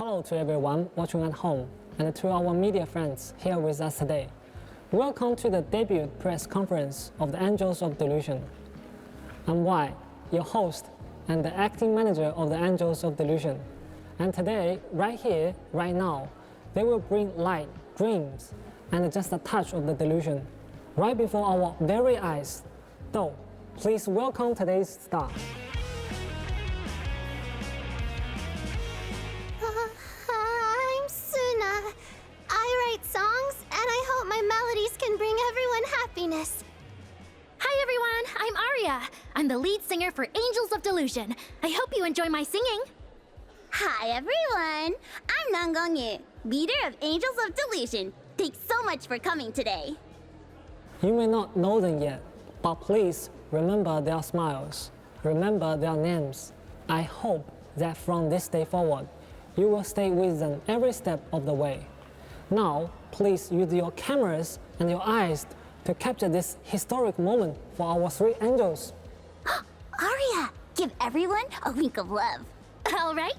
Hello to everyone watching at home and to our media friends here with us today. Welcome to the debut press conference of the Angels of Delusion. I'm Y, your host and the acting manager of the Angels of Delusion. And today, right here, right now, they will bring light, dreams, and just a touch of the delusion right before our very eyes. So, please welcome today's star. I'm Suna. I write songs, and I hope my melodies can bring everyone happiness. Hi everyone, I'm Aria. I'm the lead singer for Angels of Delusion. I hope you enjoy my singing. Hi everyone, I'm Nang Gongyu, leader of Angels of Delusion. Thanks so much for coming today. You may not know them yet, but please remember their smiles, remember their names. I hope that from this day forward, you will stay with them every step of the way. Now, please use your cameras and your eyes to capture this historic moment for our three angels. Aria, give everyone a wink of love. All right.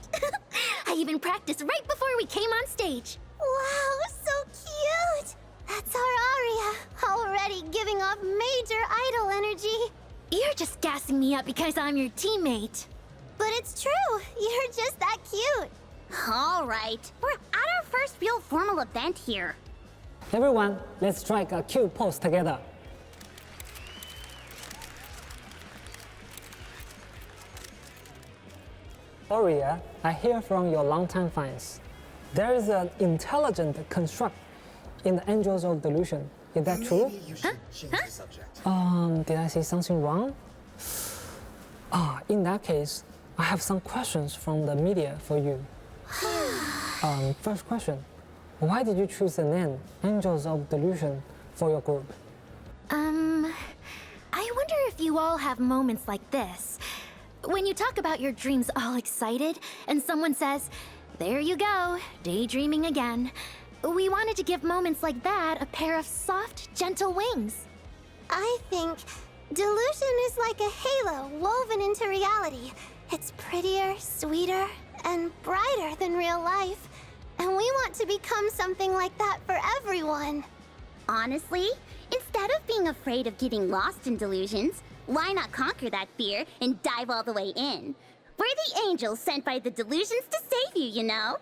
I even practiced right before we came on stage. Wow, so cute! That's our Aria, already giving off major idol energy. You're just gassing me up because I'm your teammate. But it's true, you're just that cute. All right, we're at our first real formal event here. Everyone, let's strike a cute pose together. Aria, I hear from your longtime fans. There is an intelligent construct in the Angels of Delusion. Is that true? Did I say something wrong? In that case, I have some questions from the media for you. First question, why did you choose the name Angels of Delusion for your group? I wonder if you all have moments like this. When you talk about your dreams all excited, and someone says, "There you go, daydreaming again." We wanted to give moments like that a pair of soft, gentle wings. I think delusion is like a halo woven into reality. It's prettier, sweeter, and brighter than real life. And we want to become something like that for everyone. Honestly, instead of being afraid of getting lost in delusions, why not conquer that fear and dive all the way in? We're the angels sent by the delusions to save you, you know?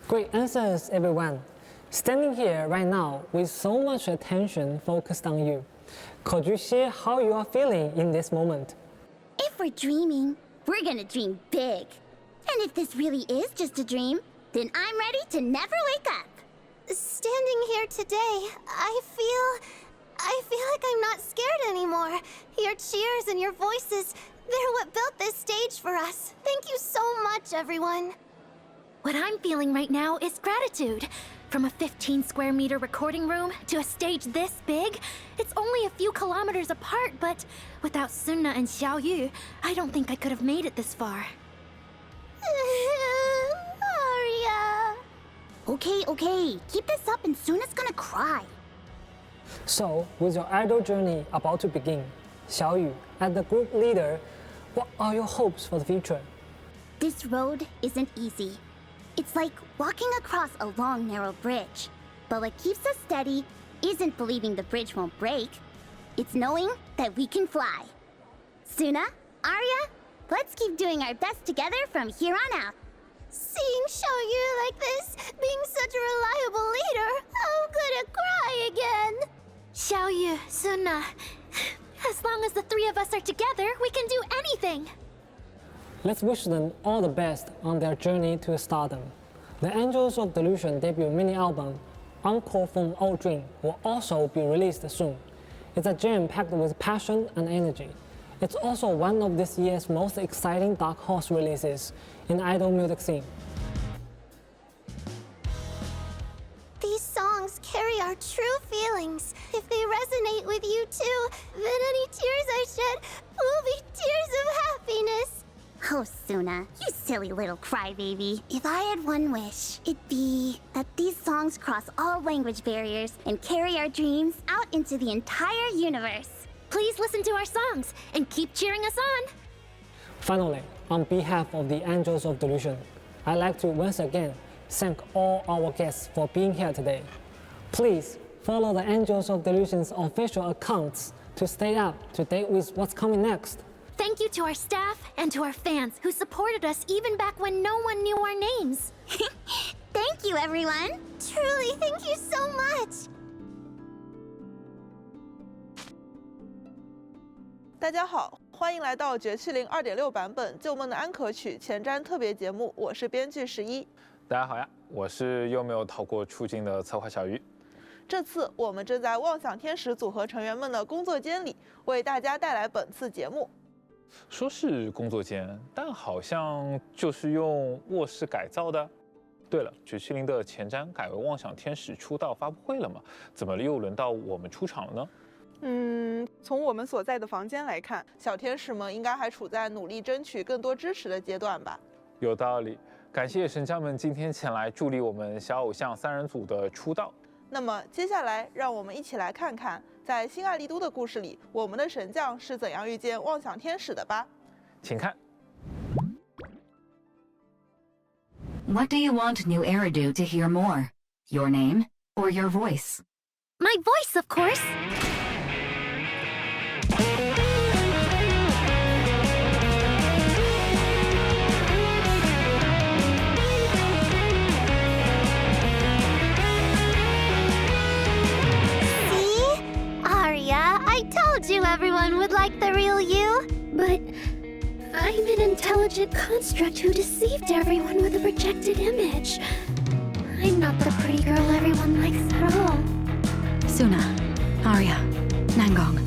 Great answers, everyone. Standing here right now with so much attention focused on you, could you share how you are feeling in this moment? If we're dreaming, we're gonna dream big. And if this really is just a dream, then I'm ready to never wake up. Standing here today, I feel like I'm not scared anymore. Your cheers and your voices, they're what built this stage for us. Thank you so much, everyone. What I'm feeling right now is gratitude. From a 15 square meter recording room to a stage this big, it's only a few kilometers apart, but without Suna and Xiaoyu, I don't think I could have made it this far. Aria. Okay, keep this up and Suna's gonna cry. So, with your idol journey about to begin, Xiaoyu, as the group leader, what are your hopes for the future? This road isn't easy. It's like walking across a long, narrow bridge. But what keeps us steady isn't believing the bridge won't break. It's knowing that we can fly. Suna, Aria, let's keep doing our best together from here on out. Seeing Xiaoyu like this, being such a reliable leader, I'm gonna cry again. Xiaoyu, Suna, as long as the three of us are together, we can do anything. Let's wish them all the best on their journey to stardom. The Angels of Delusion debut mini-album, Encore from Old Dream, will also be released soon. It's a gem packed with passion and energy. It's also one of this year's most exciting dark horse releases in the idol music scene. These songs carry our true feelings. If they resonate with you too, then any tears I shed will be tears of happiness. Oh, Suna, you silly little crybaby. If I had one wish, it'd be that these songs cross all language barriers and carry our dreams out into the entire universe. Please listen to our songs and keep cheering us on. Finally, on behalf of the Angels of Delusion, I'd like to once again thank all our guests for being here today. Please follow the Angels of Delusion's official accounts to stay up to date with what's coming next. Thank you to our staff and to our fans who supported us even back when no one knew our names. Thank you, everyone. Truly, thank you so much. 大家好，欢迎来到绝气灵2.6版本《旧梦的安可曲》前瞻特别节目，我是编剧11。大家好呀，我是又没有逃过出镜的策划小鱼。这次我们正在妄想天使组合成员们的工作间里，为大家带来本次节目。说是工作间，但好像就是用卧室改造的。对了，绝气灵的前瞻改为妄想天使出道发布会了吗？怎么又轮到我们出场了呢？从我们所在的房间来看，小天使们应该还处在努力争取更多支持的阶段吧。有道理，感谢神将们今天前来助力我们小偶像3人组的出道。那么接下来，让我们一起来看看，在新爱丽都的故事里，我们的神将是怎样遇见妄想天使的吧。请看。What do you want New Eridu to hear more? Your name or your voice? My voice, of course. I told you everyone would like the real you. But I'm an intelligent construct who deceived everyone with a projected image. I'm not the pretty girl everyone likes at all. Suna, Arya, Nangong.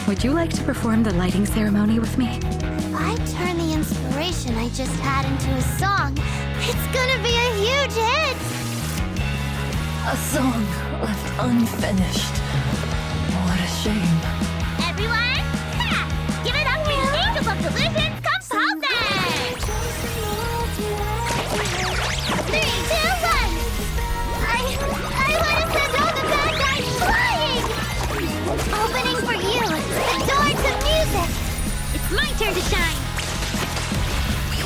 Would you like to perform the lighting ceremony with me? If I turn the inspiration I just had into a song, it's gonna be a huge hit. A song left unfinished. What a shame. Everyone, give it up for the Angels of Delusion composers! 3, 2, 1! I want to send all the bad guys flying! Opening for you, the door to music! It's my turn to shine.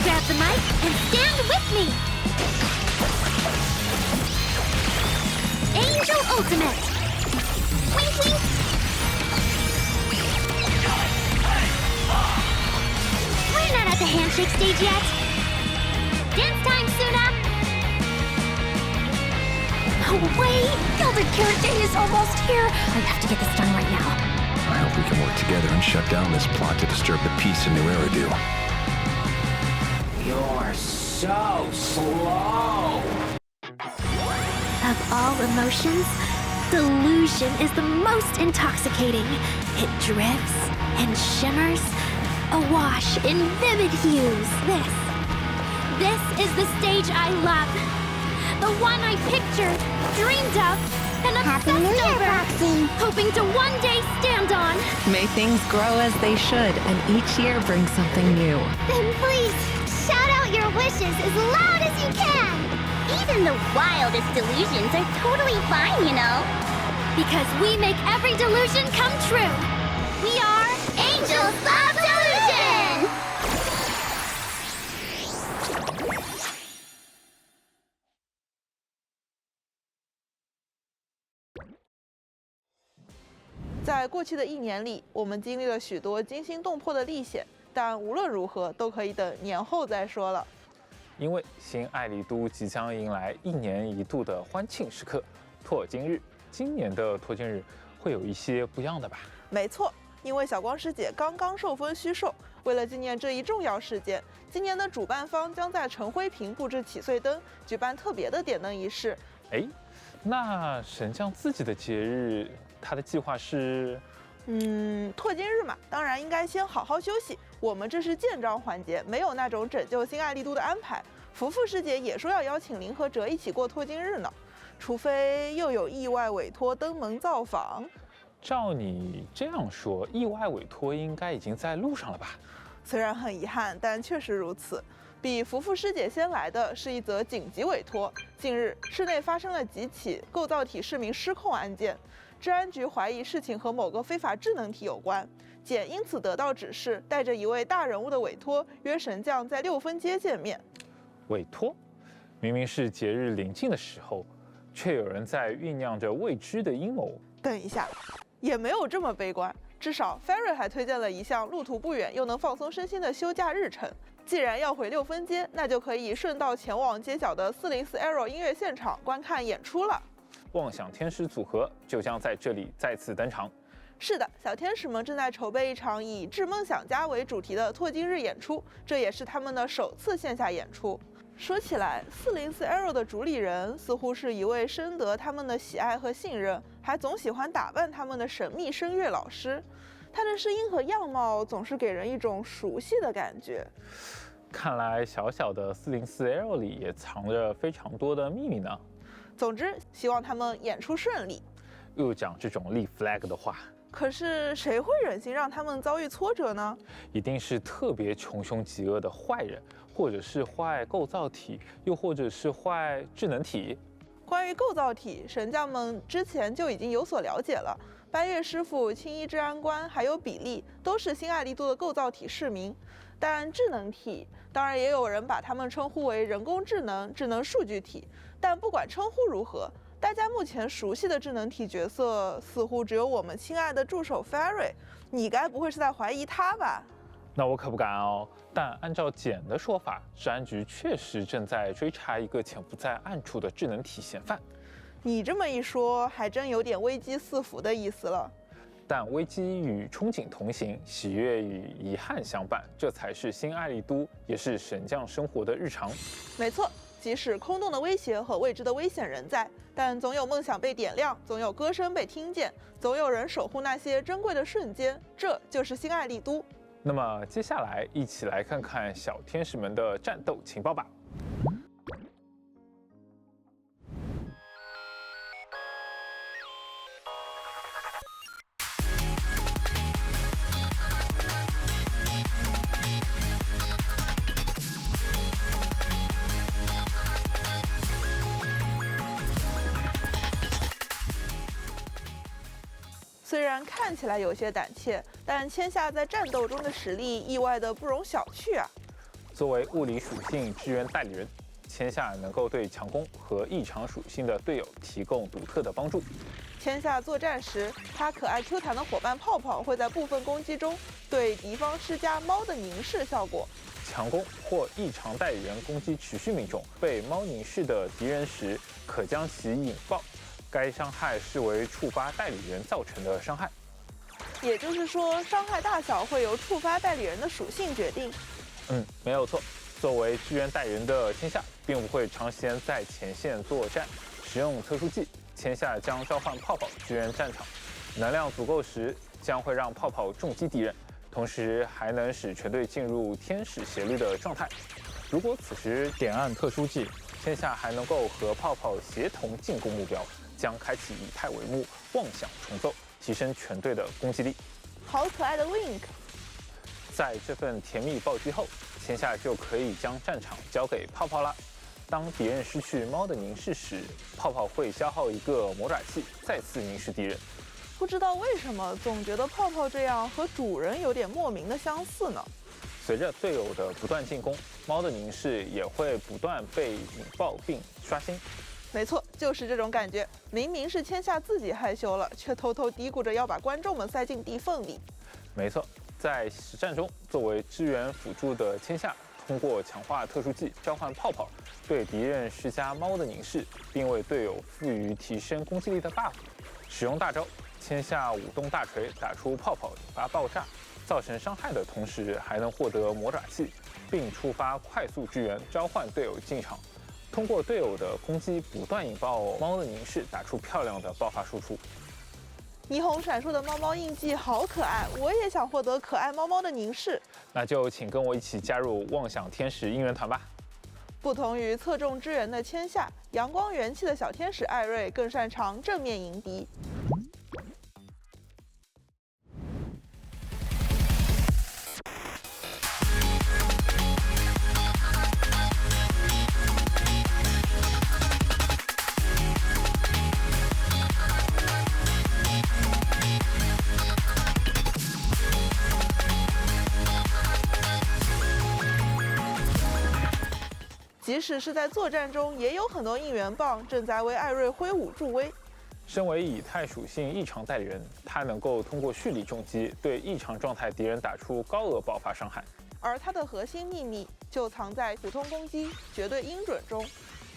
Grab the mic and stand with me. Angel Ultimate. Wink, wink. We're not at the handshake stage yet. Dance time, Suna. Oh, wait! Gilded Carrot Day is almost here! I have to get this done right now. I hope we can work together and shut down this plot to disturb the peace in New Eridu. You're so slow! Of all emotions, delusion is the most intoxicating. It drifts and shimmers, awash in vivid hues. This is the stage I love. The one I pictured, dreamed of, and Happy New obsessed Year, over, Roxy. hoping to one day stand on. May things grow as they should, and each year bring something new. Then please, shout out your wishes as loud as you can. Even the wildest delusions are totally fine, you know. Because we make every delusion come true. We are Angels of Delusion! 在过去的1年里，我们经历了许多惊心动魄的历险，但无论如何都可以等年后再说了。因为新爱丽都即将迎来1年1度的欢庆时刻——拓金日。今年的拓金日会有一些不一样的吧？没错，因为小光师姐刚刚受封虚寿，为了纪念这一重要事件，今年的主办方将在陈辉坪布置起岁灯，举办特别的点灯仪式。哎，那神将自己的节日，他的计划是？拓金日嘛，当然应该先好好休息。我们这是建章环节，没有那种拯救新爱丽都的安排。福福师姐也说要邀请林和哲一起过拓金日呢，除非又有意外委托登门造访。照你这样说，意外委托应该已经在路上了吧？虽然很遗憾，但确实如此。比福福师姐先来的是一则紧急委托。近日，市内发生了几起构造体市民失控案件，治安局怀疑事情和某个非法智能体有关。简因此得到指示，带着一位大人物的委托，约神将在6分街见面。委托，明明是节日临近的时候，却有人在酝酿着未知的阴谋。等一下，也没有这么悲观，至少 Ferry 还推荐了一项路途不远又能放松身心的休假日程。既然要回6分街，那就可以顺道前往街角的404 Arrow 音乐现场观看演出了。妄想天使组合就将在这里再次登场。是的，小天使们正在筹备一场以致梦想家为主题的拓金日演出，这也是他们的首次线下演出。说起来，404 Arrow 的主理人似乎是一位深得他们的喜爱和信任，还总喜欢打扮他们的神秘声乐老师。他的声音和样貌总是给人一种熟悉的感觉。看来小小的404 Arrow 里也藏着非常多的秘密呢。总之，希望他们演出顺利。又讲这种立 flag 的话。可是谁会忍心让他们遭遇挫折呢？一定是特别穷凶极恶的坏人，或者是坏构造体，又或者是坏智能体。关于构造体，神将们之前就已经有所了解了。班月师傅、青衣治安官还有比利都是新爱丽都的构造体市民。但智能体，当然也有人把他们称呼为人工智能、智能数据体。但不管称呼如何，大家目前熟悉的智能体角色似乎只有我们亲爱的助手 Ferry， 你该不会是在怀疑他吧？那我可不敢哦。但按照简的说法，治安局确实正在追查一个潜伏在暗处的智能体嫌犯。你这么一说，还真有点危机四伏的意思了。但危机与憧憬同行，喜悦与遗憾相伴，这才是新爱丽都，也是神将生活的日常。没错。即使空洞的威胁和未知的危险仍在，但总有梦想被点亮，总有歌声被听见，总有人守护那些珍贵的瞬间。这就是新爱丽都。那么接下来一起来看看小天使们的战斗情报吧。虽然看起来有些胆怯，但千夏在战斗中的实力意外的不容小觑啊！作为物理属性支援代理人，千夏能够对强攻和异常属性的队友提供独特的帮助。千夏作战时，他可爱 Q 弹的伙伴泡泡会在部分攻击中对敌方施加猫的凝视效果。强攻或异常代理人攻击持续命中，被猫凝视的敌人时，可将其引爆。该伤害视为触发代理人造成的伤害，也就是说，伤害大小会由触发代理人的属性决定。没有错。作为支援代理人的千夏，并不会长时间在前线作战，使用特殊技，千夏将召唤泡泡支援战场，能量足够时，将会让泡泡重击敌人，同时还能使全队进入天使协力的状态。如果此时点按特殊技，千夏还能够和泡泡协同进攻目标。将开启以太帷幕妄想重奏，提升全队的攻击力。好可爱的 Wink！ 在这份甜蜜暴击后，千夏就可以将战场交给泡泡啦。当敌人失去猫的凝视时，泡泡会消耗一个魔爪器，再次凝视敌人。不知道为什么，总觉得泡泡这样和主人有点莫名的相似呢。随着队友的不断进攻，猫的凝视也会不断被引爆并刷新。没错，就是这种感觉。明明是千夏自己害羞了，却偷偷嘀咕着要把观众们塞进地缝里。没错，在实战中，作为支援辅助的千夏，通过强化特殊技召唤泡泡，对敌人施加猫的凝视，并为队友赋予提升攻击力的 buff。使用大招，千夏舞动大锤打出泡泡，引发爆炸，造成伤害的同时，还能获得魔爪器，并触发快速支援召唤队友进场。通过队友的攻击不断引爆猫的凝视，打出漂亮的爆发输出。霓虹闪烁的猫猫印记好可爱，我也想获得可爱猫猫的凝视。那就请跟我一起加入妄想天使应援团吧。不同于侧重支援的千夏，阳光元气的小天使艾瑞更擅长正面迎敌。即即使是在作战中，也有很多应援棒正在为艾瑞挥舞助威。身为以太属性异常代理人，他能够通过蓄力重击对异常状态敌人打出高额爆发伤害。而它的核心秘密就藏在普通攻击绝对音准中。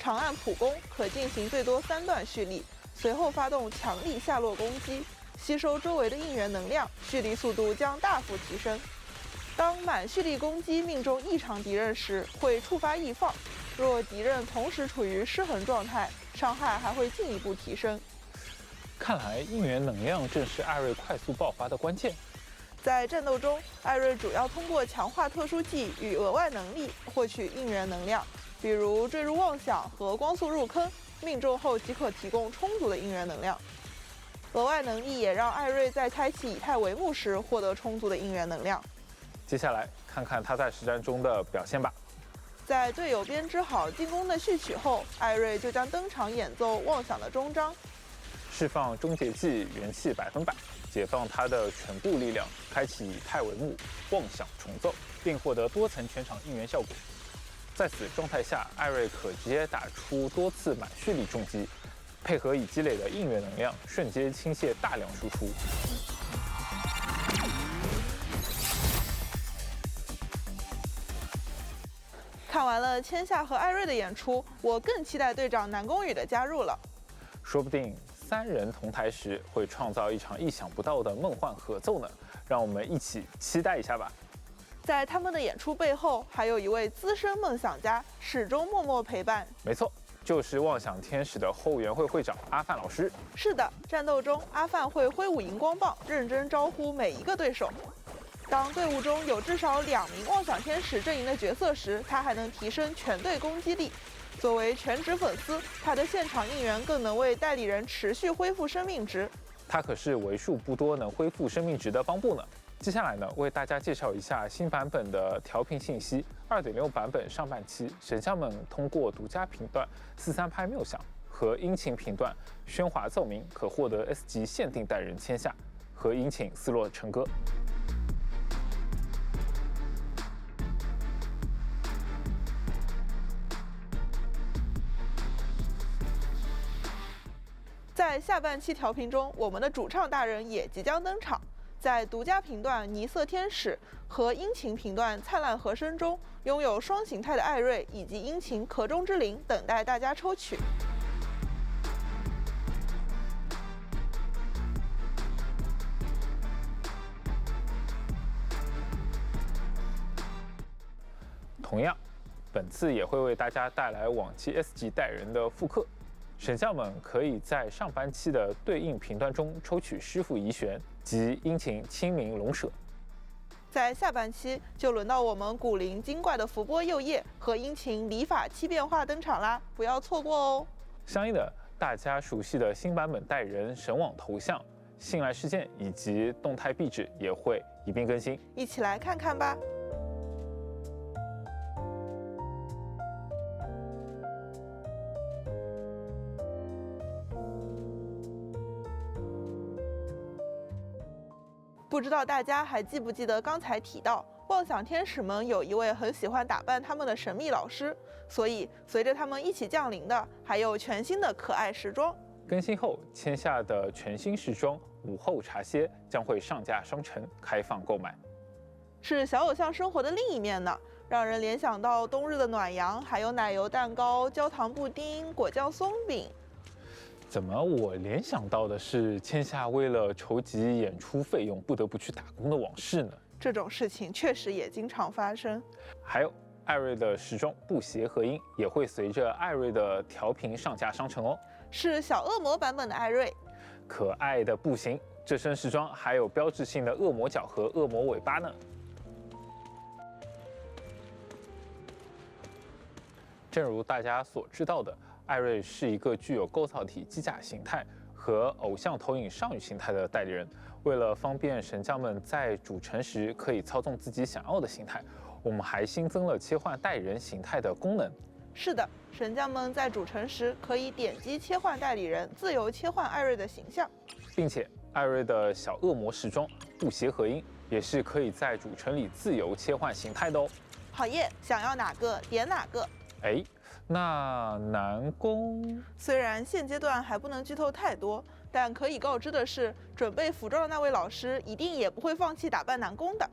长按普攻可进行最多3段蓄力，随后发动强力下落攻击，吸收周围的应援能量，蓄力速度将大幅提升。当满蓄力攻击命中异常敌人时，会触发易放。若敌人同时处于失衡状态，伤害还会进一步提升。看来应援能量正是艾瑞快速爆发的关键。在战斗中，艾瑞主要通过强化特殊技与额外能力获取应援能量，比如坠入妄想和光速入坑，命中后即可提供充足的应援能量。额外能力也让艾瑞在开启以太帷幕时获得充足的应援能量。接下来看看他在实战中的表现吧。在队友编织好进攻的序曲后，艾瑞就将登场演奏妄想的终章，释放终结技元气100%，解放他的全部力量，开启以太帷幕妄想重奏，并获得多层全场应援效果。在此状态下，艾瑞可直接打出多次满蓄力重击，配合已积累的应援能量，瞬间倾泻大量输出。看完了千夏和艾瑞的演出，我更期待队长南宫羽的加入了。说不定3人同台时会创造一场意想不到的梦幻合奏呢，让我们一起期待一下吧。在他们的演出背后，还有一位资深梦想家，始终默默陪伴。没错，就是妄想天使的后援会会长阿范老师。是的，战斗中阿范会挥舞荧光棒，认真招呼每一个对手。当队伍中有至少2名妄想天使阵营的角色时，他还能提升全队攻击力。作为全职粉丝，他的现场应援更能为代理人持续恢复生命值。他可是为数不多能恢复生命值的帮部呢。接下来呢，为大家介绍一下新版本的调频信息。2.6 版本上半期，神将们通过独家频段43拍谬响和殷勤频段喧哗奏鸣，可获得 S 级限定代人签下和殷勤斯洛成歌。在下半期调频中，我们的主唱大人也即将登场。在独家频段尼瑟天使和殷勤频段灿烂和声中，拥有双形态的艾瑞以及殷勤壳中之灵等待大家抽取。同样，本次也会为大家带来往期 S 级代人的复刻。神将们可以在上半期的对应频段中抽取师傅遗玄及殷勤清明龙舍。在下半期就轮到我们古灵精怪的伏波右叶和殷勤理发七变化登场啦，不要错过哦。相应的，大家熟悉的新版本代人神网头像、信赖事件以及动态壁纸也会一并更新，一起来看看吧。不知道大家还记不记得刚才提到，妄想天使们有一位很喜欢打扮他们的神秘老师，所以随着他们一起降临的，还有全新的可爱时装。更新后签下的全新时装午后茶歇将会上架商城开放购买，是小偶像生活的另一面呢，让人联想到冬日的暖阳，还有奶油蛋糕、焦糖布丁、果酱松饼。怎么我联想到的是签下为了筹集演出费用不得不去打工的往事呢？这种事情确实也经常发生。还有艾瑞的时装布鞋合音也会随着艾瑞的调频上架商城哦。是小恶魔版本的艾瑞，可爱的布型，这身时装还有标志性的恶魔角和恶魔尾巴呢。正如大家所知道的，艾瑞是一个具有构造体机甲形态和偶像投影少女形态的代理人。为了方便神将们在主城时可以操纵自己想要的形态，我们还新增了切换代理人形态的功能。是的，神将们在主城时可以点击切换代理人，自由切换艾瑞的形象，并且艾瑞的小恶魔时装布鞋合音也是可以在主城里自由切换形态的哦。好耶，想要哪个点哪个。哎，那南宫虽然现阶段还不能剧透太多，但可以告知的是，准备服装的那位老师一定也不会放弃打扮南宫的。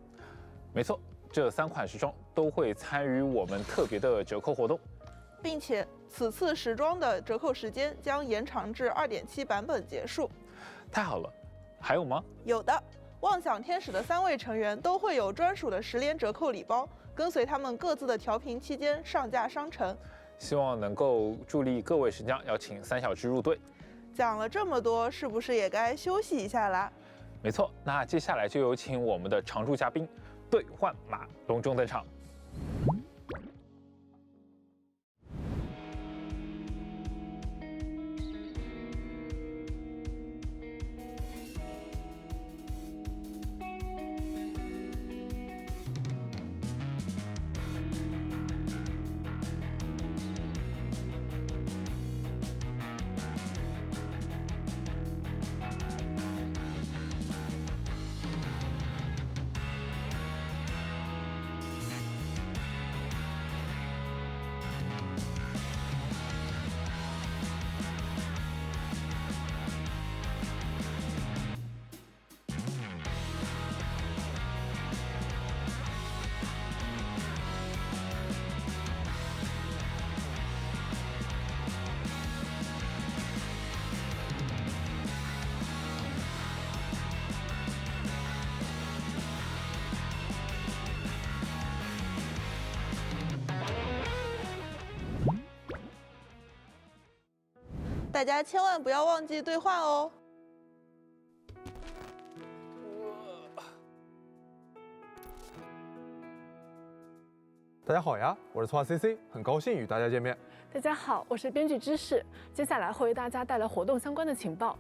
没错，这3款时装都会参与我们特别的折扣活动，并且此次时装的折扣时间将延长至2.7版本结束。太好了，还有吗？有的，妄想天使的3位成员都会有专属的10连折扣礼包，跟随他们各自的调频期间上架商城。希望能够助力各位神将邀请3小只入队。讲了这么多，是不是也该休息一下啦？没错，那接下来就有请我们的常驻嘉宾兑换码隆重登场。大家千万不要忘记兑换哦。大家好呀，我是策划 CC， 很高兴与大家见面。大家好，我是编剧知识，接下来会为大家带来活动相关的情报。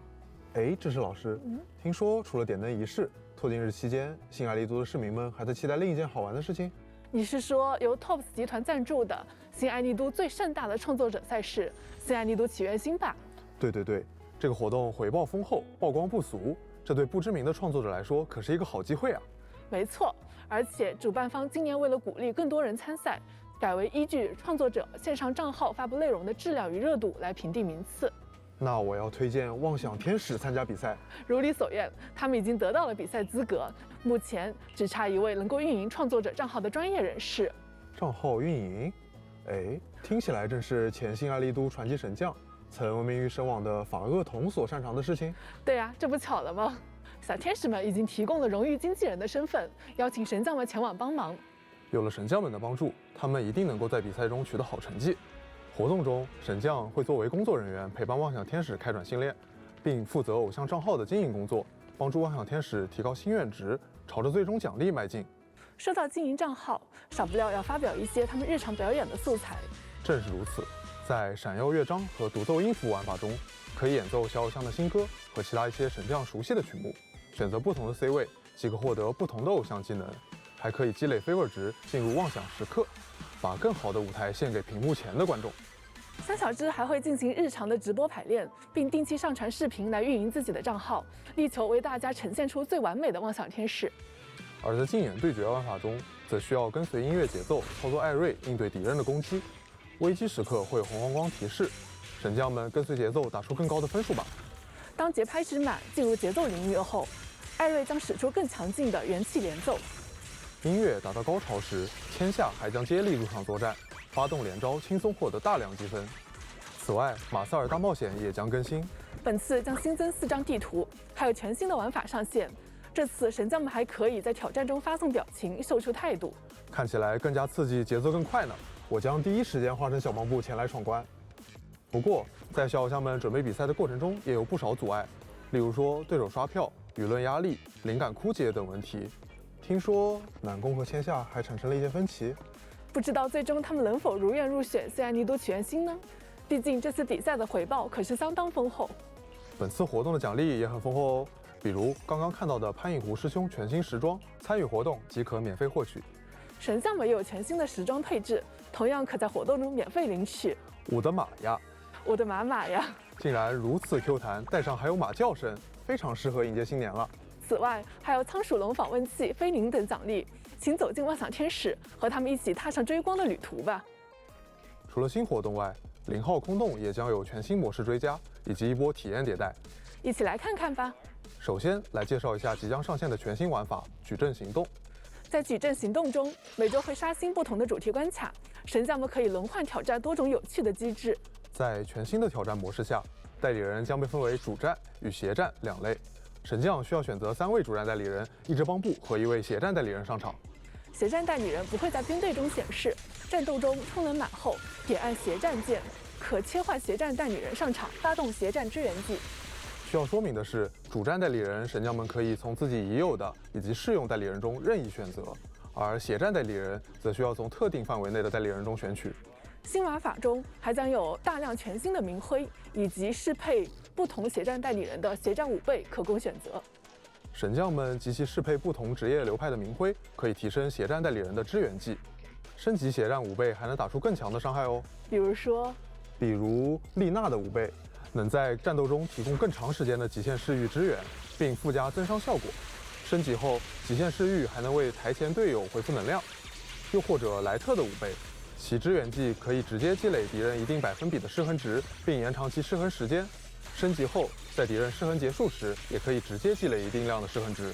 哎，知识老师，听说除了点灯仪式，拓金日期间，新爱丽都的市民们还在期待另一件好玩的事情。你是说由 TOPS 集团赞助的新爱丽都最盛大的创作者赛事——新爱丽都起源星吧？对，这个活动回报丰厚，曝光不俗，这对不知名的创作者来说可是一个好机会啊。没错，而且主办方今年为了鼓励更多人参赛，改为依据创作者线上账号发布内容的质量与热度来评定名次。那我要推荐妄想天使参加比赛。如你所愿，他们已经得到了比赛资格，目前只差一位能够运营创作者账号的专业人士。账号运营？哎，听起来正是前新爱丽都传奇神将，曾闻名于神网的法厄同所擅长的事情。对啊，这不巧了吗？小天使们已经提供了荣誉经纪人的身份，邀请神将们前往帮忙。有了神将们的帮助，他们一定能够在比赛中取得好成绩。活动中，神将会作为工作人员陪伴妄想天使开展训练，并负责偶像账号的经营工作，帮助妄想天使提高心愿值，朝着最终奖励迈进。说到经营账号，少不了要发表一些他们日常表演的素材。正是如此，在闪耀乐章和独奏音符玩法中，可以演奏小偶像的新歌和其他一些神将熟悉的曲目。选择不同的 C 位，即可获得不同的偶像技能，还可以积累 favor 值，进入妄想时刻，把更好的舞台献给屏幕前的观众。三小只还会进行日常的直播排练，并定期上传视频来运营自己的账号，力求为大家呈现出最完美的妄想天使。而在竞演对决玩法中，则需要跟随音乐节奏操作艾瑞应对敌人的攻击，危机时刻会有红光光提示，神将们跟随节奏打出更高的分数吧。当节拍值满，进入节奏领域后，艾瑞将使出更强劲的元气连奏。音乐达到高潮时，天下还将接力入场作战，发动连招轻松获得大量积分。此外，马塞尔大冒险也将更新，本次将新增4张地图，还有全新的玩法上线。这次神将们还可以在挑战中发送表情，秀出态度，看起来更加刺激，节奏更快呢。我将第一时间化身小盲布前来闯关。不过，在小偶像们准备比赛的过程中，也有不少阻碍，例如说对手刷票、舆论压力、灵感枯竭等问题。听说南宫和千夏还产生了一些分歧，不知道最终他们能否如愿入选新爱丽都起源星呢？毕竟这次比赛的回报可是相当丰厚。本次活动的奖励也很丰厚哦，比如刚刚看到的潘颖湖师兄全新时装，参与活动即可免费获取。神将们也有全新的时装配置，同样可在活动中免费领取。我的马呀！我的马呀！竟然如此 Q 弹，带上还有马叫声，非常适合迎接新年了。此外，还有仓鼠笼访问器、菲灵等奖励，请走进妄想天使，和他们一起踏上追光的旅途吧。除了新活动外，0号空洞也将有全新模式追加，以及一波体验迭代。一起来看看吧。首先来介绍一下即将上线的全新玩法——矩阵行动。在矩阵行动中，每周会刷新不同的主题关卡，神将们可以轮换挑战多种有趣的机制。在全新的挑战模式下，代理人将被分为主战与协战2类。神将需要选择3位主战代理人、1支帮部和1位协战代理人上场。协战代理人不会在编队中显示，战斗中充能满后，点按协战键，可切换协战代理人上场，发动协战支援技。需要说明的是，主战代理人神将们可以从自己已有的以及试用代理人中任意选择，而协战代理人则需要从特定范围内的代理人中选取。新玩法中还将有大量全新的明徽，以及适配不同协战代理人的协战5倍可供选择。神将们及其适配不同职业流派的明徽，可以提升协战代理人的支援技。升级协战5倍还能打出更强的伤害哦。比如丽娜的5倍，能在战斗中提供更长时间的极限视域支援，并附加增伤效果。升级后，极限视域还能为台前队友回复能量。又或者莱特的5倍，其支援技可以直接积累敌人一定百分比的失衡值，并延长其失衡时间。升级后，在敌人失衡结束时，也可以直接积累一定量的失衡值。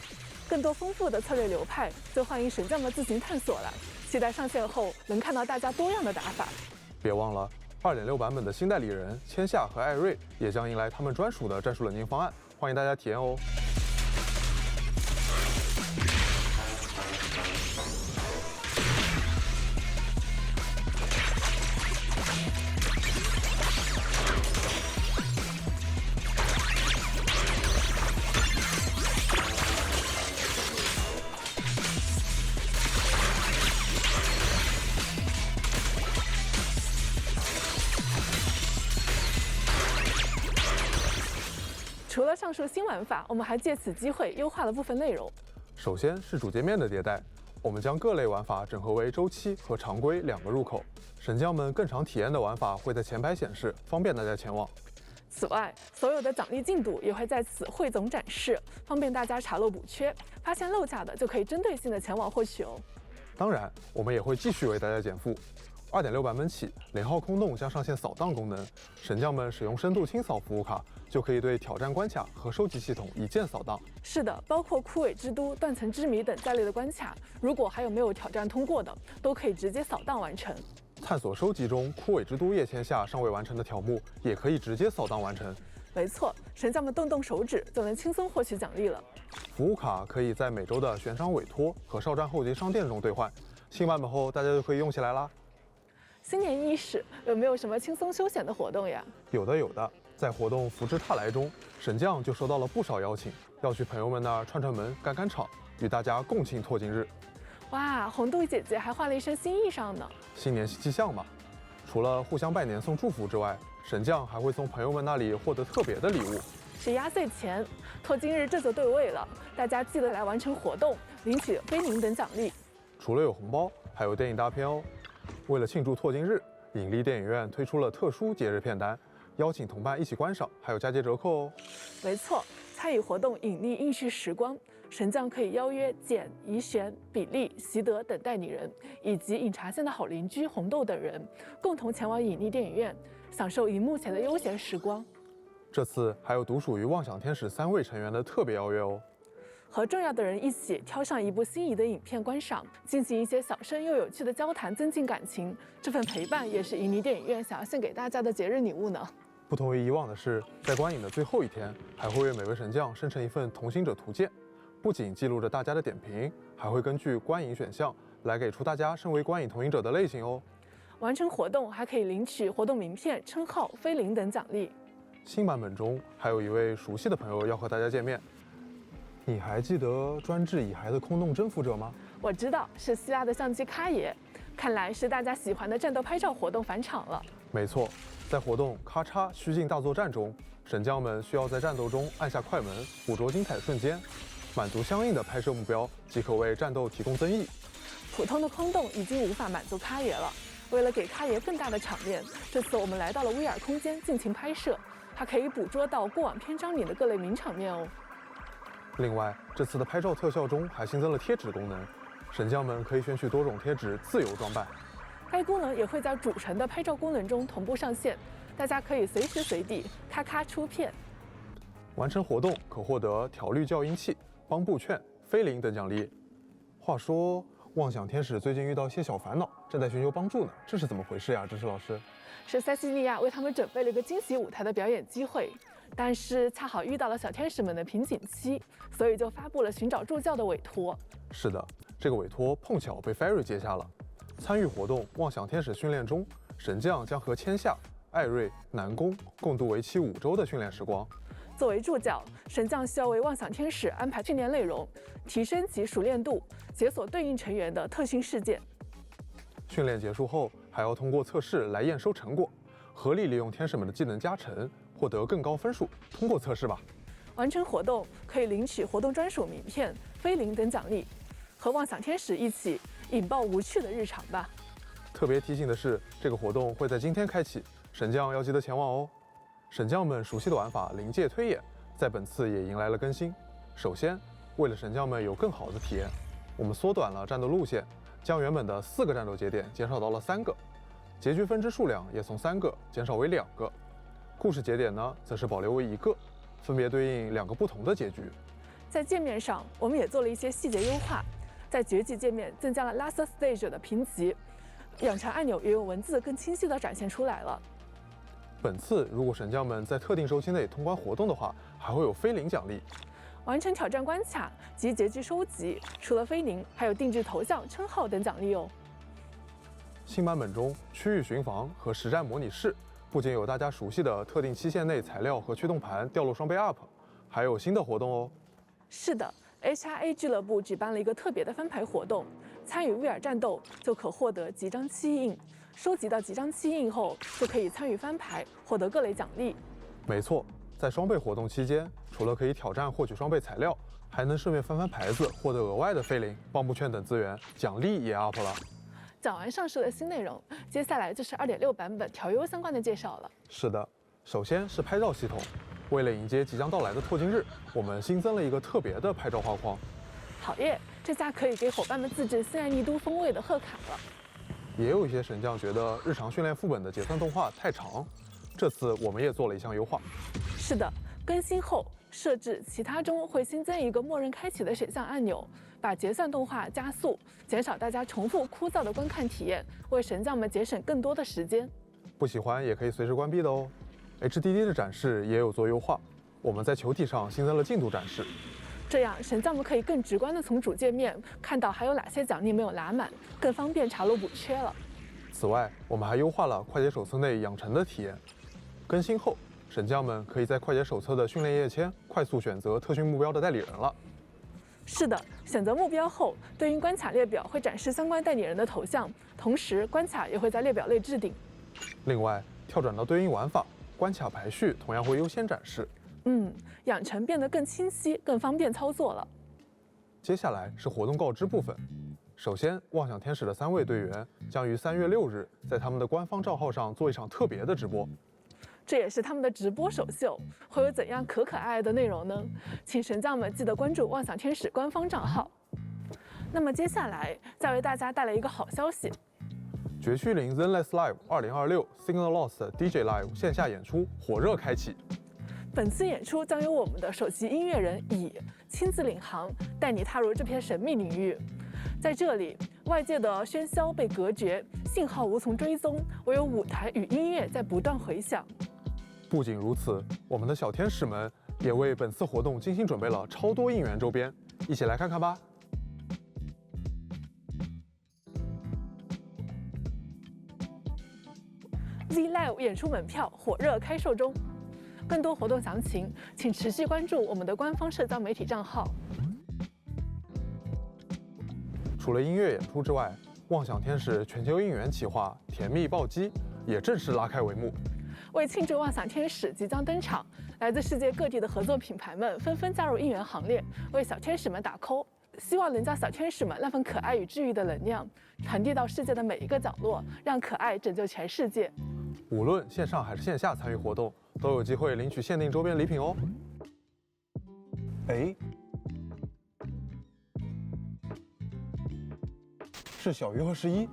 更多丰富的策略流派，就欢迎神将们自行探索了。期待上线后能看到大家多样的打法。别忘了，2.6版本的新代理人千夏和艾瑞也将迎来他们专属的战术冷静方案，欢迎大家体验哦。除了上述新玩法，我们还借此机会优化了部分内容。首先是主界面的迭代，我们将各类玩法整合为周期和常规2个入口。神将们更常体验的玩法会在前排显示，方便大家前往。此外，所有的奖励进度也会在此汇总展示，方便大家查漏补缺，发现漏价的就可以针对性的前往获取哦。当然，我们也会继续为大家减负。2.6版本起，0号空洞将上线扫荡功能，神将们使用深度清扫服务卡，就可以对挑战关卡和收集系统一键扫荡。是的，包括枯萎之都、断层之谜等在内的关卡，如果还有没有挑战通过的，都可以直接扫荡完成。探索收集中枯萎之都叶签下尚未完成的条目，也可以直接扫荡完成。没错，神将们动动手指就能轻松获取奖励了。服务卡可以在每周的悬赏委托和少战后级商店中兑换，新版本后大家就可以用起来啦。新年伊始，有没有什么轻松休闲的活动呀？有的，在活动福之踏来中，神将就收到了不少邀请，要去朋友们那儿串门、赶场，与大家共庆拓今日。哇，红豆姐姐还换了一身新衣裳呢。新年新气象嘛，除了互相拜年送祝福之外，神将还会从朋友们那里获得特别的礼物。是压岁钱，拓今日这就对味了，大家记得来完成活动，领取杯宁等奖励。除了有红包，还有电影大片哦。为了庆祝拓今日，引力电影院推出了特殊节日片单，邀请同伴一起观赏，还有佳节折扣哦。没错，参与活动引力映续时光，神将可以邀约简、怡璇、比利、习德等代理人，以及饮茶线的好邻居红豆等人，共同前往引力电影院，享受荧幕前的悠闲时光。这次还有独属于妄想天使3位成员的特别邀约哦。和重要的人一起挑上一部心仪的影片观赏，进行一些小声又有趣的交谈，增进感情。这份陪伴也是引力电影院想要献给大家的节日礼物呢。不同于以往的是，在观影的最后一天，还会为每位神将生成一份同行者图鉴，不仅记录着大家的点评，还会根据观影选项来给出大家身为观影同行者的类型哦。完成活动还可以领取活动名片、称号、菲林等奖励。新版本中还有一位熟悉的朋友要和大家见面。你还记得专治蚁骸的空洞征服者吗？我知道，是希腊的相机咖爷。看来是大家喜欢的战斗拍照活动返场了。没错，在活动咔嚓虚境大作战中，神将们需要在战斗中按下快门，捕捉精彩瞬间，满足相应的拍摄目标，即可为战斗提供增益。普通的空洞已经无法满足咖爷了，为了给咖爷更大的场面，这次我们来到了威尔空间进行拍摄，还可以捕捉到过往篇章里的各类名场面哦。另外，这次的拍照特效中还新增了贴纸功能，神将们可以选取多种贴纸自由装扮。该功能也会在主城的拍照功能中同步上线，大家可以随时随地咔咔出片。完成活动可获得调滤校音器、帮布券、菲林等奖励。话说，妄想天使最近遇到些小烦恼，正在寻求帮助呢，这是怎么回事呀？知识老师，是塞西利亚为他们准备了一个惊喜舞台的表演机会，但是恰好遇到了小天使们的瓶颈期，所以就发布了寻找助教的委托。是的，这个委托碰巧被 Fairy 接下了。参与活动妄想天使训练中，神将将和千夏、艾瑞、南宫共度为期5周的训练时光。作为助教，神将需要为妄想天使安排训练内容，提升其熟练度，解锁对应成员的特训事件。训练结束后，还要通过测试来验收成果，合理利用天使们的技能加成，获得更高分数。通过测试吧。完成活动可以领取活动专属名片、菲林等奖励，和妄想天使一起引爆无趣的日常吧。特别提醒的是，这个活动会在今天开启，神将要记得前往哦。神将们熟悉的玩法临界推演，在本次也迎来了更新。首先，为了神将们有更好的体验，我们缩短了战斗路线，将原本的4个战斗节点减少到了3个，结局分支数量也从3个减少为2个。故事节点呢，则是保留为1个，分别对应2个不同的结局。在界面上，我们也做了一些细节优化，在绝技界面增加了 Last Stage 的评级，养成按钮也用文字更清晰地展现出来了。本次如果神将们在特定周期内通关活动的话，还会有菲林奖励。完成挑战关卡及结局收集，除了菲林，还有定制头像、称号等奖励哦。新版本中，区域巡防和实战模拟室不仅有大家熟悉的特定期限内材料和驱动盘掉落双倍 up， 还有新的活动哦。是的 ，HRA 俱乐部举办了一个特别的翻牌活动，参与威尔战斗就可获得集章漆印。收集到集章漆印后，就可以参与翻牌，获得各类奖励。没错，在双倍活动期间，除了可以挑战获取双倍材料，还能顺便翻翻牌子，获得额外的菲林、帮布券等资源，奖励也 up 了。讲完上述的新内容，接下来就是 2.6 版本调优相关的介绍了。是的，首先是拍照系统，为了迎接即将到来的拓金日，我们新增了一个特别的拍照画框。好耶，这下可以给伙伴们自制新爱丽都风味的贺卡了。也有一些神将觉得日常训练副本的结算动画太长，这次我们也做了一项优化。是的，更新后设置其他中会新增一个默认开启的选项按钮，把结算动画加速，减少大家重复枯燥的观看体验，为神将们节省更多的时间。不喜欢也可以随时关闭的哦。HDD 的展示也有做优化，我们在球体上新增了进度展示。这样，神将们可以更直观地从主界面看到还有哪些奖励没有拿满，更方便查漏补缺了。此外，我们还优化了快捷手册内养成的体验。更新后，神将们可以在快捷手册的训练页签快速选择特训目标的代理人了。是的，选择目标后，对应关卡列表会展示相关代理人的头像，同时关卡也会在列表内置顶。另外，跳转到对应玩法，关卡排序同样会优先展示。养成变得更清晰、更方便操作了。接下来是活动告知部分。首先，妄想天使的3位队员将于3月6日在他们的官方账号上做一场特别的直播，这也是他们的直播首秀，会有怎样可爱的内容呢？请神将们记得关注妄想天使官方账号。那么接下来再为大家带来一个好消息：绝区零 Zenless Live 2026 Signal Lost DJ Live 线下演出火热开启。本次演出将由我们的首席音乐人乙亲自领航，带你踏入这片神秘领域。在这里，外界的喧嚣被隔绝，信号无从追踪，唯有舞台与音乐在不断回响。不仅如此，我们的小天使们也为本次活动精心准备了超多应援周边，一起来看看吧。Z Live 演出门票火热开售中。更多活动详情，请持续关注我们的官方社交媒体账号。除了音乐演出之外，妄想天使全球应援企划“甜蜜暴击”也正式拉开帷幕。为庆祝妄想天使即将登场，来自世界各地的合作品牌们纷纷加入应援行列，为小天使们打 call， 希望能将小天使们那份可爱与治愈的能量传递到世界的每一个角落，让可爱拯救全世界。无论线上还是线下参与活动，都有机会领取限定周边礼品哦。哎，是小鱼和11。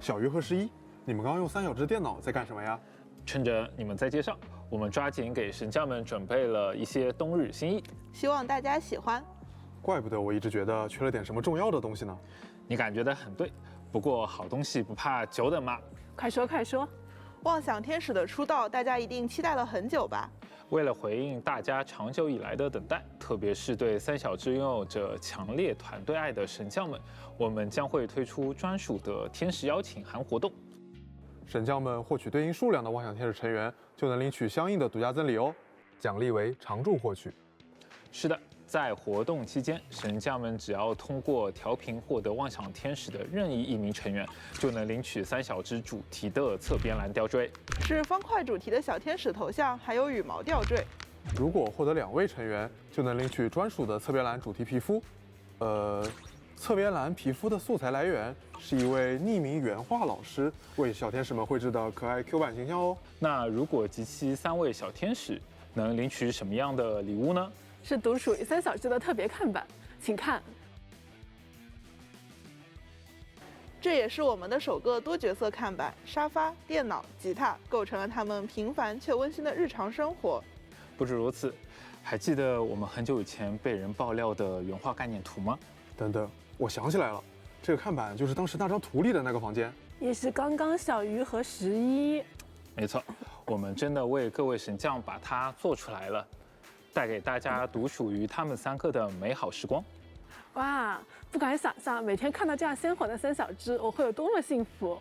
小鱼和11，你们刚刚用3小只电脑在干什么呀？趁着你们在街上，我们抓紧给神将们准备了一些冬日新衣，希望大家喜欢。怪不得我一直觉得缺了点什么重要的东西呢。你感觉得很对，不过好东西不怕久等嘛。快说快说！妄想天使的出道，大家一定期待了很久吧？为了回应大家长久以来的等待，特别是对3小只拥有着强烈团队爱的神将们，我们将会推出专属的天使邀请函活动。神将们获取对应数量的妄想天使成员，就能领取相应的独家赠礼哦，奖励为常驻获取。是的，在活动期间，神将们只要通过调频获得妄想天使的任意一名成员，就能领取3小只主题的侧边蓝吊坠，是方块主题的小天使头像，还有羽毛吊坠。如果获得2位成员，就能领取专属的侧边蓝主题皮肤。侧边蓝皮肤的素材来源是一位匿名原画老师为小天使们绘制的可爱 Q 版形象哦。那如果集齐3位小天使，能领取什么样的礼物呢？是独属于3小只的特别看板，请看。这也是我们的首个多角色看板，沙发、电脑、吉他构成了他们平凡却温馨的日常生活。不止如此，还记得我们很久以前被人爆料的原画概念图吗？等等，我想起来了，这个看板就是当时那张图里的那个房间，也是刚刚小鱼和11。没错，我们真的为各位神将把它做出来了，带给大家独属于他们3个的美好时光。哇，不敢想象每天看到这样鲜活的3小只，我会有多么幸福。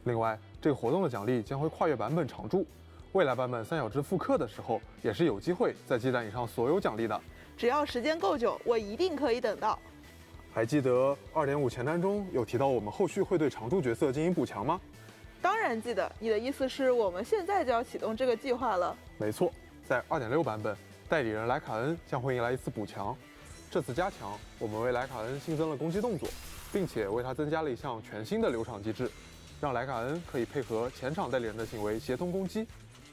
另外，这个活动的奖励将会跨越版本常驻，未来版本3小只复刻的时候，也是有机会在鸡蛋以上所有奖励的。只要时间够久，我一定可以等到。还记得2.5前瞻中有提到我们后续会对常驻角色进行补强吗？当然记得，你的意思是我们现在就要启动这个计划了？没错，在2.6版本，代理人莱卡恩将会迎来一次补强。这次加强，我们为莱卡恩新增了攻击动作，并且为他增加了一项全新的流场机制，让莱卡恩可以配合前场代理人的行为协同攻击。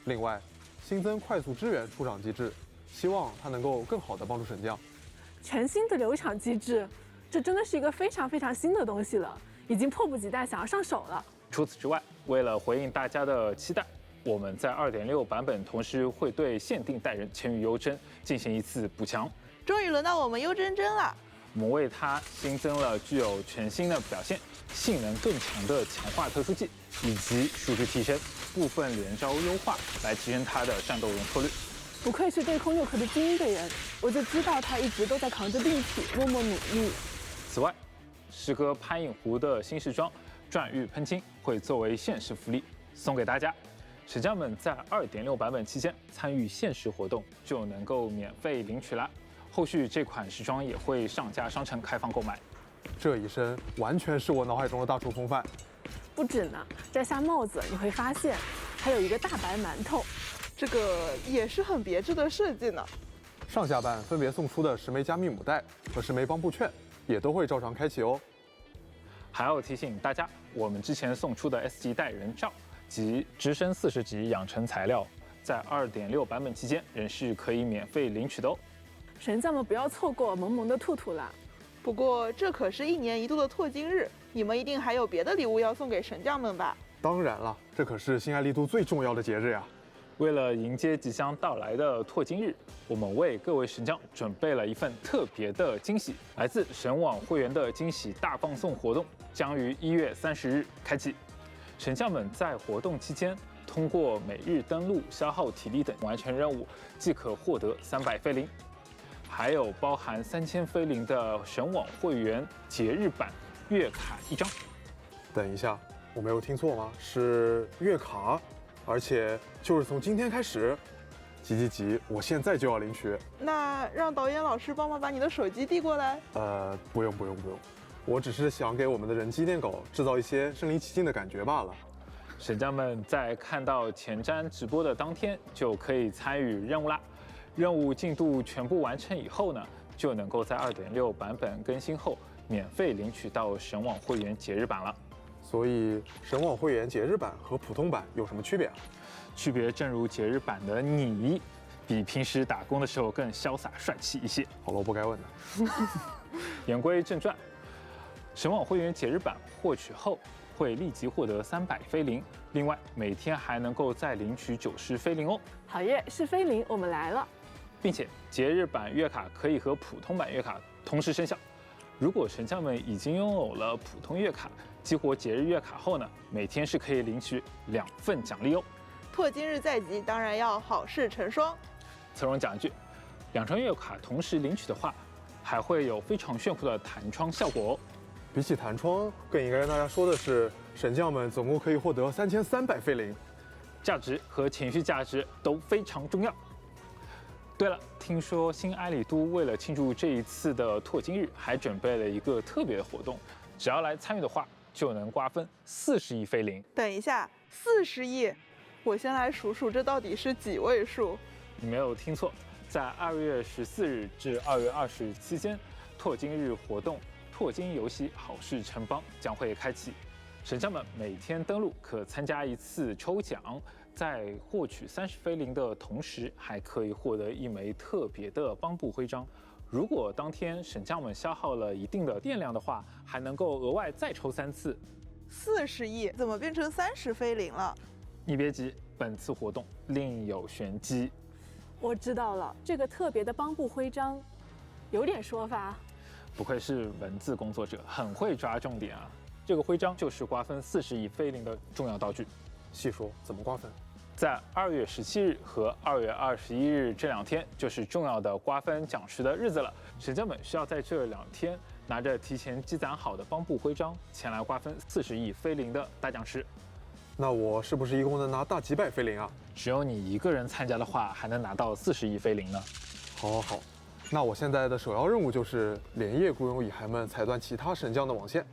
另外，新增快速支援出场机制，希望他能够更好地帮助神将。全新的流场机制，这真的是一个非常非常新的东西了，已经迫不及待想要上手了。除此之外，为了回应大家的期待，我们在2.6版本同时会对限定代人千羽优真进行一次补强。终于轮到我们优真真了，我们为它新增了具有全新的表现、性能更强的强化特殊技，以及数据提升、部分连招优化来提升它的战斗容错率。不愧是对空六壳的精英的人，我就知道他一直都在扛着病体，默默努力。此外，师哥潘影湖的新时装转玉喷金会作为限时福利送给大家。神将们在2.6版本期间参与限时活动就能够免费领取啦。后续这款时装也会上架商城开放购买。这一身完全是我脑海中的大厨风范。不止呢，摘下帽子你会发现还有一个大白馒头，这个也是很别致的设计呢。上下半分别送出的10枚加密母带和10枚帮布券也都会照常开启哦。还要提醒大家，我们之前送出的 S 级代言人照及直升40级养成材料，在2.6版本期间仍是可以免费领取的哦。神将们不要错过萌萌的兔兔啦！不过这可是1年1度的拓金日，你们一定还有别的礼物要送给神将们吧？当然了，这可是新爱丽都最重要的节日呀！为了迎接即将到来的拓金日，我们为各位神将准备了一份特别的惊喜，来自神网会员的惊喜大放送活动将于1月30日开启。神将们在活动期间通过每日登录、消耗体力等完成任务，即可获得300菲林。还有包含3000菲林的神网会员节日版月卡1张。等一下，我没有听错吗？是月卡，而且就是从今天开始。急，我现在就要领取。那让导演老师帮忙把你的手机递过来。不用，我只是想给我们的人机电稿制造一些身临其境的感觉罢了。神将们在看到前瞻直播的当天就可以参与任务啦。任务进度全部完成以后呢，就能够在2.6版本更新后免费领取到神网会员节日版了。所以神网会员节日版和普通版有什么区别啊？区别正如节日版的你，比平时打工的时候更潇洒帅气一些。好了，我不该问的。言归正传，神网会员节日版获取后，会立即获得300菲林，另外每天还能够再领取90菲林哦。好耶，是菲林，我们来了。并且节日版月卡可以和普通版月卡同时生效。如果神将们已经拥有了普通月卡，激活节日月卡后呢，每天是可以领取2份奖励哦。拓今日在即，当然要好事成双。侧容讲一句，2张月卡同时领取的话，还会有非常炫酷的弹窗效果哦。比起弹窗，更应该跟大家说的是，神将们总共可以获得3300菲林，价值和情绪价值都非常重要。对了，听说新埃里都为了庆祝这一次的拓今日，还准备了一个特别的活动，只要来参与的话，就能瓜分40亿菲林。等一下，40亿，我先来数数，这到底是几位数？你没有听错，在2月14日至2月20日期间，拓今日活动拓今游戏好事城邦将会开启。神将们每天登录可参加一次抽奖，在获取30菲林的同时，还可以获得一枚特别的邦布徽章。如果当天神将们消耗了一定的电量的话，还能够额外再抽3次。40亿怎么变成30菲林了？你别急，本次活动另有玄机。我知道了，这个特别的邦布徽章，有点说法。不愧是文字工作者，很会抓重点啊！这个徽章就是瓜分40亿菲林的重要道具。细说怎么瓜分？在2月17日和2月21日这2天，就是重要的瓜分奖池的日子了。神将们需要在这2天拿着提前积攒好的邦布徽章，前来瓜分40亿菲林的大奖池。那我是不是一共能拿大几百菲林啊？只有你一个人参加的话，还能拿到40亿菲林呢。好，那我现在的首要任务就是连夜雇佣蚁孩们裁断其他神将的网线。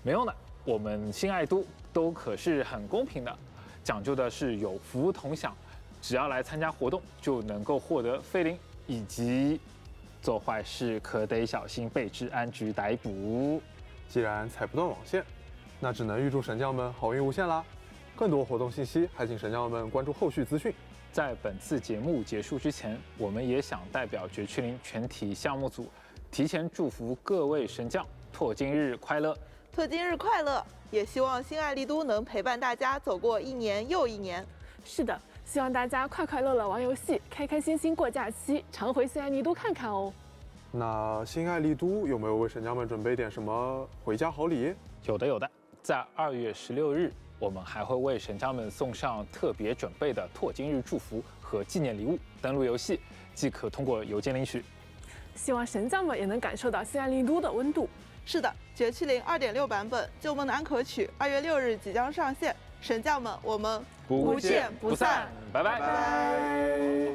没用的，我们新爱都可是很公平的，讲究的是有福同享，只要来参加活动就能够获得菲林，以及做坏事可得小心被治安局逮捕。既然裁不断网线，那只能预祝神将们好运无限啦！更多活动信息，还请神将们关注后续资讯。在本次节目结束之前，我们也想代表绝区零全体项目组，提前祝福各位神将拓今日快乐！拓今日快乐！也希望新爱丽都能陪伴大家走过1年又1年。是的，希望大家快快乐乐玩游戏，开开心心过假期，常回新爱丽都看看哦。那新爱丽都有没有为神将们准备点什么回家好礼？有的，在2月16日。我们还会为神将们送上特别准备的拓今日祝福和纪念礼物，登录游戏即可通过邮件领取。希望神将们也能感受到新爱丽都的温度。是的，绝区零2.6版本旧梦的安可曲2月6日即将上线，神将们我们不见不散，拜拜。